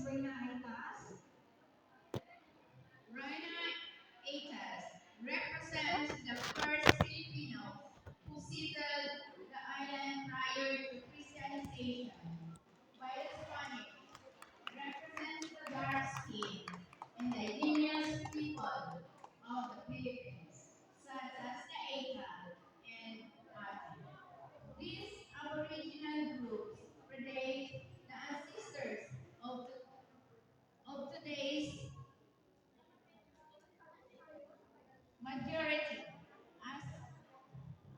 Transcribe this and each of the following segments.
Reina Aitas. Reina Atas represents the first Filipinos who settled the island prior to Christianization, while Spanish represents the dark skin and the indigenous people of the Philippines, such as the Aita and Ati. These aboriginal groups predate the ancestors of, of today's majority as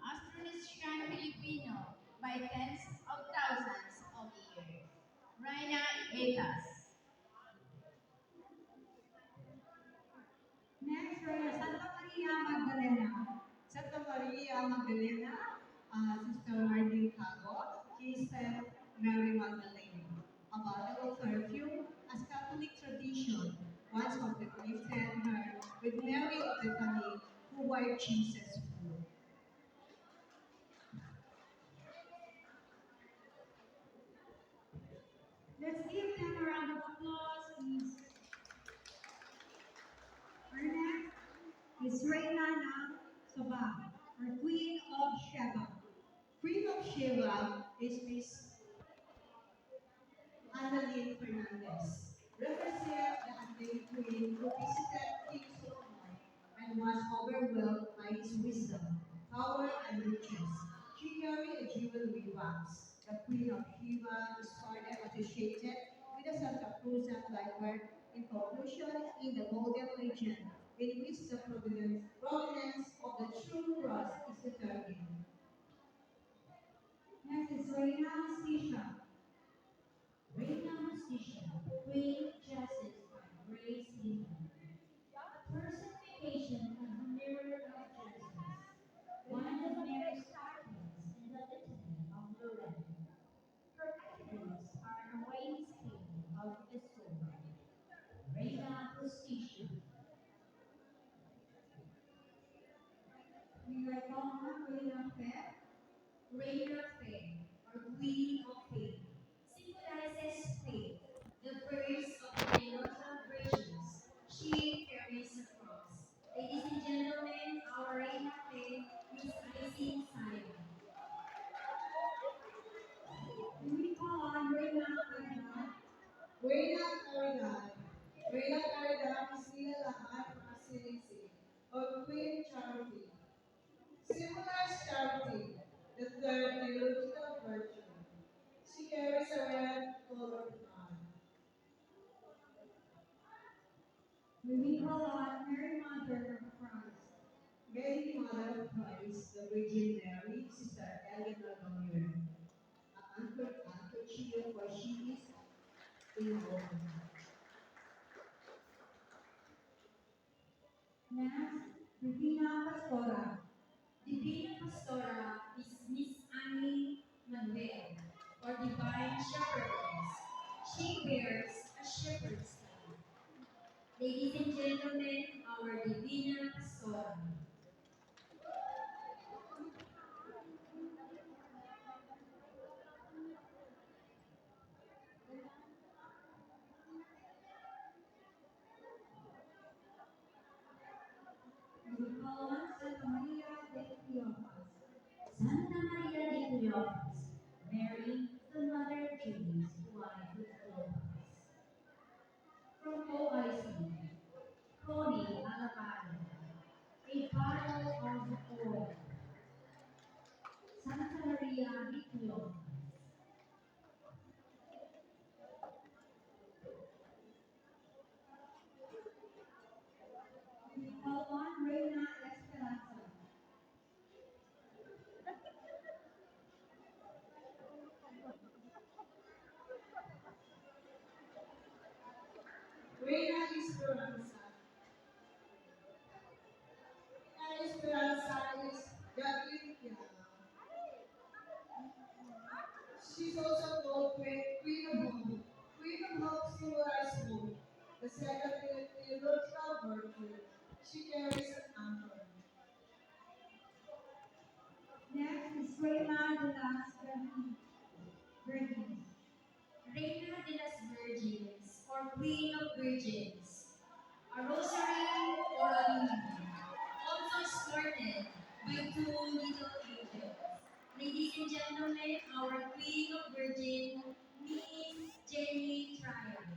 Austronesian Filipino by tens of thousands of years. Reina Etas. Next, Reina Santa Maria Magdalena. Santa Maria Magdalena, Sister Marlene Cago, she is Saint Mary Magdalene. About the perfume, as Catholic tradition, once of the lifted her with Mary of Bethany, who wiped Jesus' foot. Let's give them a round of applause, please. Our next is Reina ng Sabah, or Queen of Sheba. Queen of Sheba is Miss Annalyn Fernandez, represent the unnamed queen who visited King Solomon and was overwhelmed by his wisdom, power, and riches. She carried a jewelry box. The Queen of Sheba is further associated with the Santa Cruzan lightwork in conclusion in the Golden Legend, in which the provenance of the true cross is determined. Next is Reina Sisha. Reina Justicia, Queen Justice by Grace Given. Personification of the mirror of justice. One of Mary's articles in the Litany of Loretta. Her attributes are a raised king of the sword. Reina Justicia. We are calling Reina Fair. Reina Faith, or Queen of Faith, symbolizes faith, the first of the immortal virtues. She carries a cross. Ladies and gentlemen, our Reina Faith is Icing Zion. We call on Reina Caridad. Reina Caridad. Reina Caridad is nilalaman ng asinisig or Queen Charity. Symbolizes charity, the third theological virtue. She carries a red colored crown. We call on Mary Mother of Christ. Mary, Mother of Christ, the Virgin Mary, Sister Eleanor Lamure. Anchor shield, for she is in home. Next, Divina Pastora. Divina Pastora is Miss Annie Manuel, or Divine Shepherdess. She bears a shepherd's staff. Ladies and gentlemen, our Divina Pastora. We call on Santa Maria de Cleopas. Santa Maria de Cleopas, Mary, the Mother of James, wife of Cleopas. From OIC, Connie Alabama, a bottle of oil. Santa Maria de Cleopas. We call on Reina Esperanza. Reina Esperanza. Reina Esperanza is Gabriela. She's also called Queen of Hope. Queen of Hope symbolizes hope, the second theological virtue. She carries an anchor. Next is Reina de las Virgins. Reina de las Virgins, or or Queen of Virgins, a rosary or a lily, also escorted by two little angels. Ladies and gentlemen, our Queen of Virgin, Miss Jenny Tryon.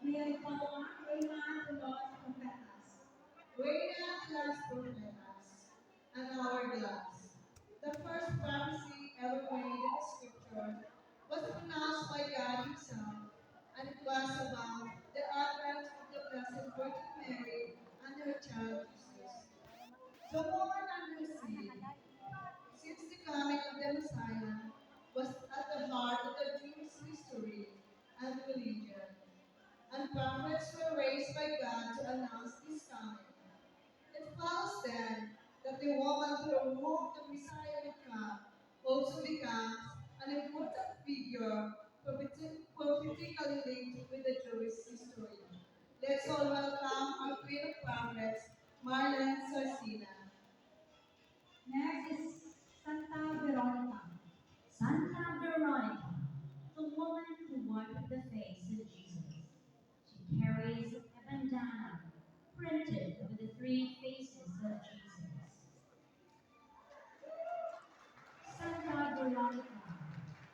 May I call on Reina de los Profetas. Reina de las Profetas, and hourglass. The first prophecy ever made in the scripture was pronounced by God Himself, and it was about the advent of the Blessed Virgin Mary and her child Jesus. The woman under the sea, since the coming of the Messiah, was at the heart of the Jewish history and religion, and prophets were raised by God to announce His coming. It follows then that the woman through whom the Messiah would come also becomes an important figure prophetically linked with the Jewish history. Let's all welcome our Queen of Prophets, Marlene Sarcina. Next is Santa Veronica. Santa Veronica, the woman who wiped the face of Jesus. She carries a bandana printed with the three faces of Jesus. Santa Veronica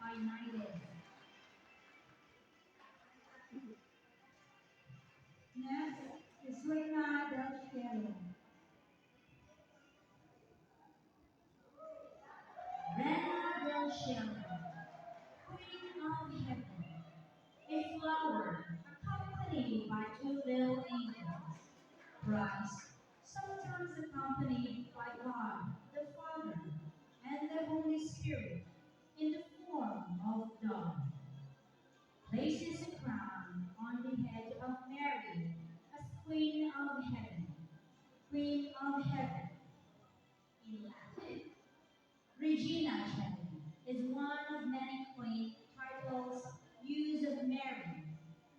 by Nides. Next is Reina del Cielo. Reina del Cielo, Queen of Heaven, a flower accompanied by two little angels. Christ, sometimes accompanied by God the Father and the Holy Spirit in the form of dove, places a crown on the head of Mary as Queen of Heaven. Queen of Heaven, in Latin, Regina Coeli, is one of many quaint titles used of Mary,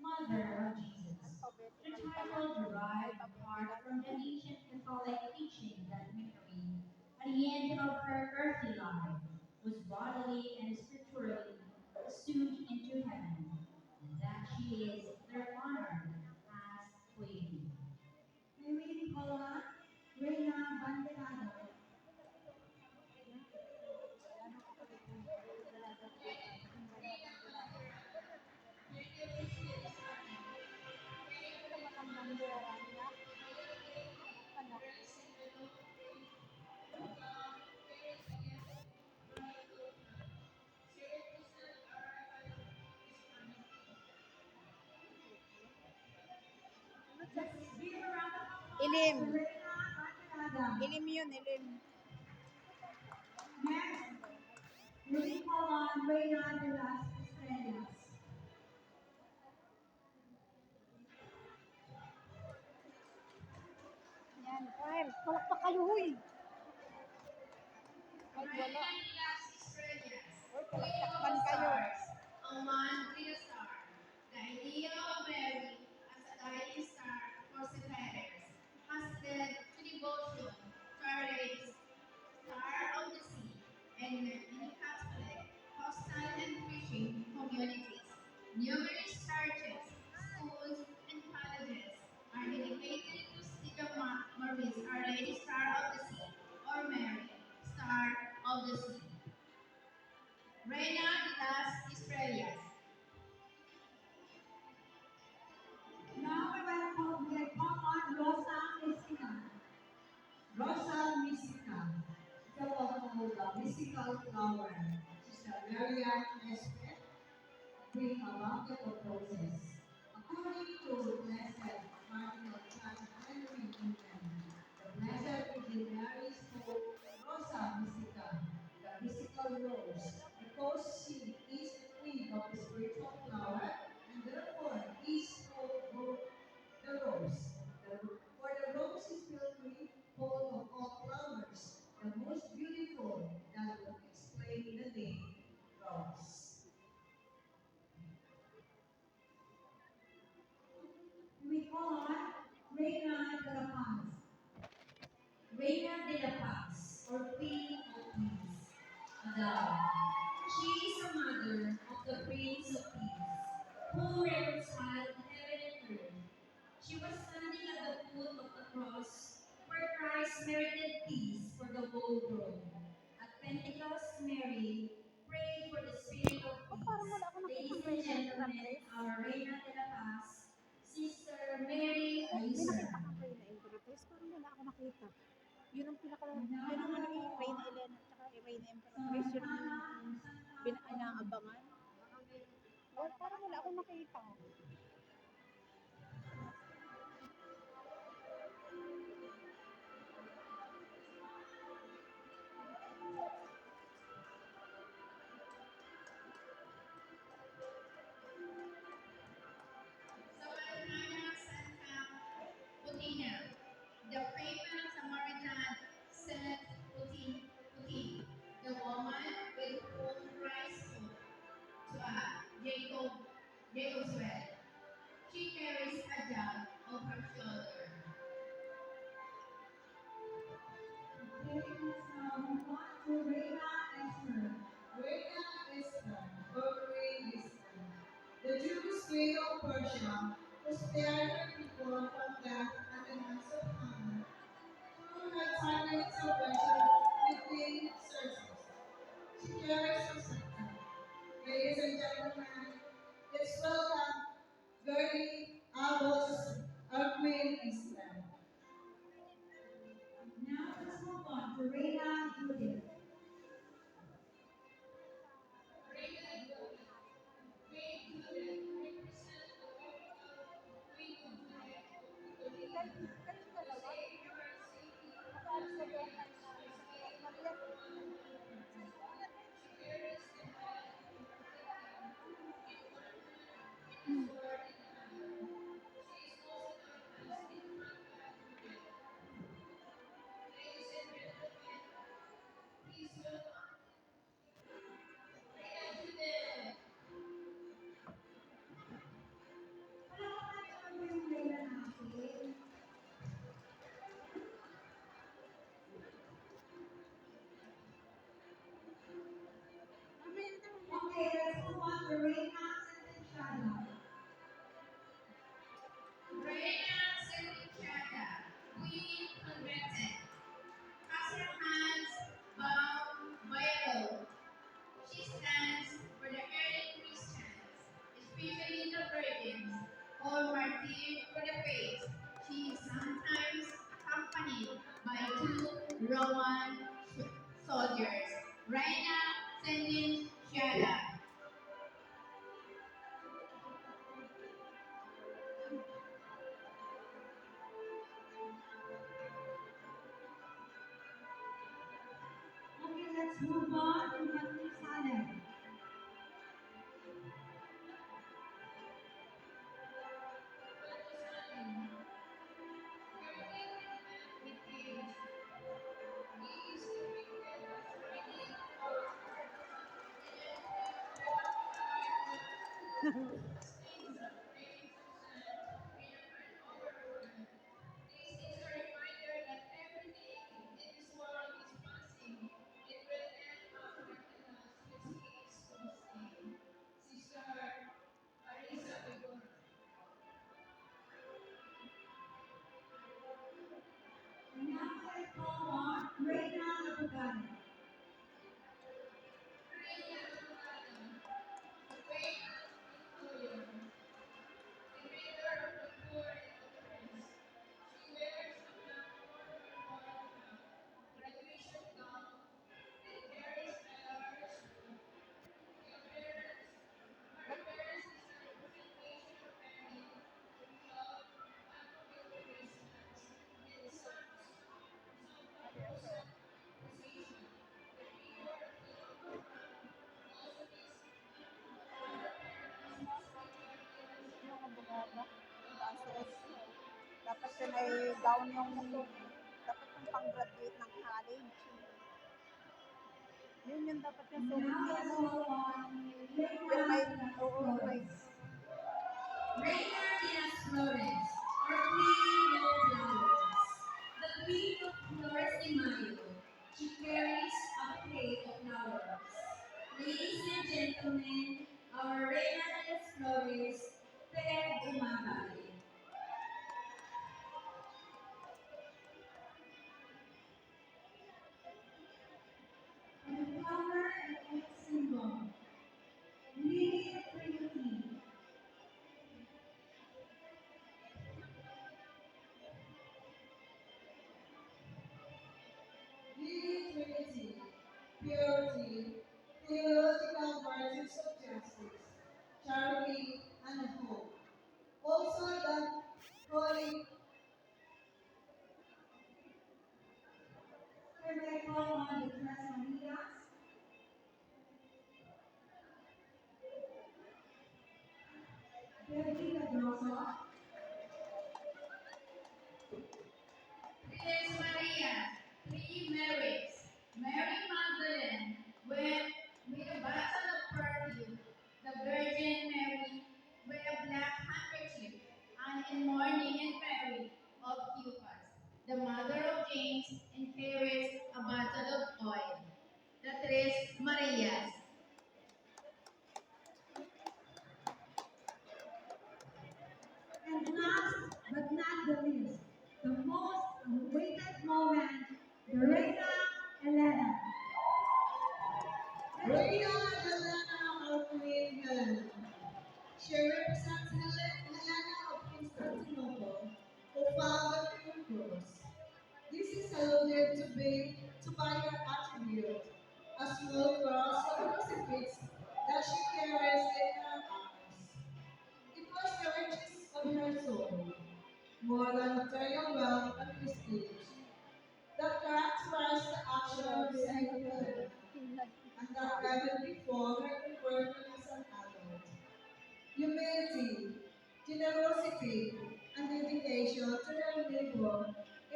Mother of Jesus. The title derived apart from the ancient Catholic teaching that Mary, at the end of her earthly life, was bodily and spiritually assumed into heaven, and that she is there honored as Queen. May we call on Reina Banderado. Let's give a round of applause Ilim. to Reina Banderada. Ilim yun, ilim. Next, may we call on Reina de las Estrellas. Yan, Kyle. Palakpak kayo, huy. Ay, Reina wala. de las Estrellas, Uy, Queen of palakpakan the kayo. Stars, a man with a star. The idea of Mary as a guiding star for seafarers has led to devotion to Our Lady, Star of the Sea, and many Catholic, coastal and fishing communities. Numerous churches, schools, and colleges are dedicated to Mary's Our Lady Star of the Sea, or Mary, Star of the Sea. Reina de las Estrellas. Now we call on Rosa Messina. Rosa Mysica, the local mystical flower. Sister Marian Espe, bring about the purposes. According to Blessed Cardinal John Henry Newman, the Blessed Virgin Mary spoke Rosa Mysica, the mystical rose, because she is the queen of the spiritual flower, and therefore is called the rose. For the rose is filled full of all flowers, the most beautiful that would explain the name rose. We call on Reina de la Paz. Reina de la Paz, or Queen of Peace. Adele. She is a mother of the Prince of Peace, who reconciled heaven and earth. She was standing at the foot of the cross where Christ merited peace for the whole world. At Pentecost, Mary prayed for the spirit of Oh, peace. parang wala ako Ladies nakita and Reyna gentlemen, Enterprise. our Reina de la Paz, Sister Mary May Ayuso. nakita kang Reyna Enterprise. Parang wala ako nakita. Yun ang yun ang ano ko, Reyna Elena at saka Reyna Enterprise. Yun ang inaabangan. Well, parang wala akong nakita. Samaritana Santa Putina, the famous Samaritan Saint Putin, the woman with whom Christ spoke to Jacob's well. She carries a jug on her shoulder. Okay, let's now move on to Reina Esther. Reina Esther, or Queen Esther, the Jewish queen of Persia, who spared her people from death at the hands of Haman, through her timely intervention with Queen Xerxes. She carries a scepter. Ladies and gentlemen, let's welcome Gertie Abos, our Queen Esther. Now let's move on to Reina Judith. Kayong dalawa? Nakaalis na ba ang Maria? Palakpakan naman po yung Reina natin. Okay, let's move on to Reina Sentenciada. Reina Sendichata, Queen Converted, has her hands bound by a rope. She stands for the early Christians, especially the virgins, or martyrs for the faith. She is sometimes accompanied by two Roman soldiers. Reina Sendichata. Okay, let's move on to Matlisalem. And now let's call on Reina Abogado. Yung abogado. Bases. Dapat yun ay gown yung dapat yung pang-graduate ng college. Yun dapat yung And suot now niya. let's call on Yung Reina may, Diaz oo, may, Flores. Reina Diaz Flores, or Queen of Flowers. The Queen of Flores de Mayo. She gentlemen, our Reina de las Flores, Ted Umabay. And the flower and its symbol, Lily Trinity. Lily Trinity, purity, theological virtues of justice, charity, and hope. Also the holy Perpetual on the Tres Marias, Beverly Pedrosa, Tres Maria, three Marys. Mary Magdalene with a bottle of perfume. The Virgin Mary with a black handkerchief and in mourning and Mary of Cleopas. The mother of James and carries a bottle of oil. The Tres Marias. and last but not the least, the most awaited moment, the Reina Elena. Reina Helena of Queen Helena. She represents Helena of Constantinople, who found the pure cross. This is alluded to by her attribute, a small cross or crucifix that she carries in her arms. It was the riches of her soul, more than material wealth and prestige, that characterized the action of Saint Helena, and that driven before her conversion as an adult. Humility, generosity, and dedication to their neighbor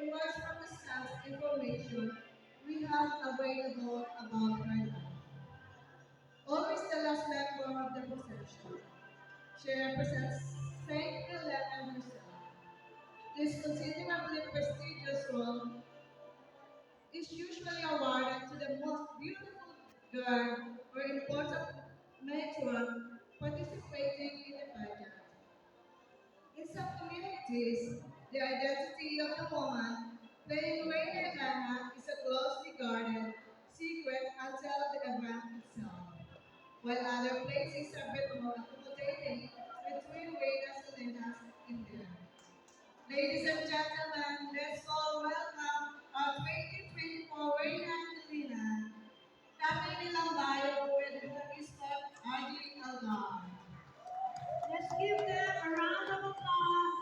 emerge from the scant information we have available about her life. Always the last member of the procession, she represents Saint Helena herself. This considerably prestigious role is usually awarded to the most beautiful girl or important matron participating in the pageant. In some communities, the identity of the woman playing Reina Helena is a closely guarded secret until the event itself, while other places are a bit more accommodating with twin Reina Helenas in there. Ladies and gentlemen, let's all welcome our 2024 Reina Helena, Tatay Nilambayo with her Bishop RD Algar. Let's give them a round of applause.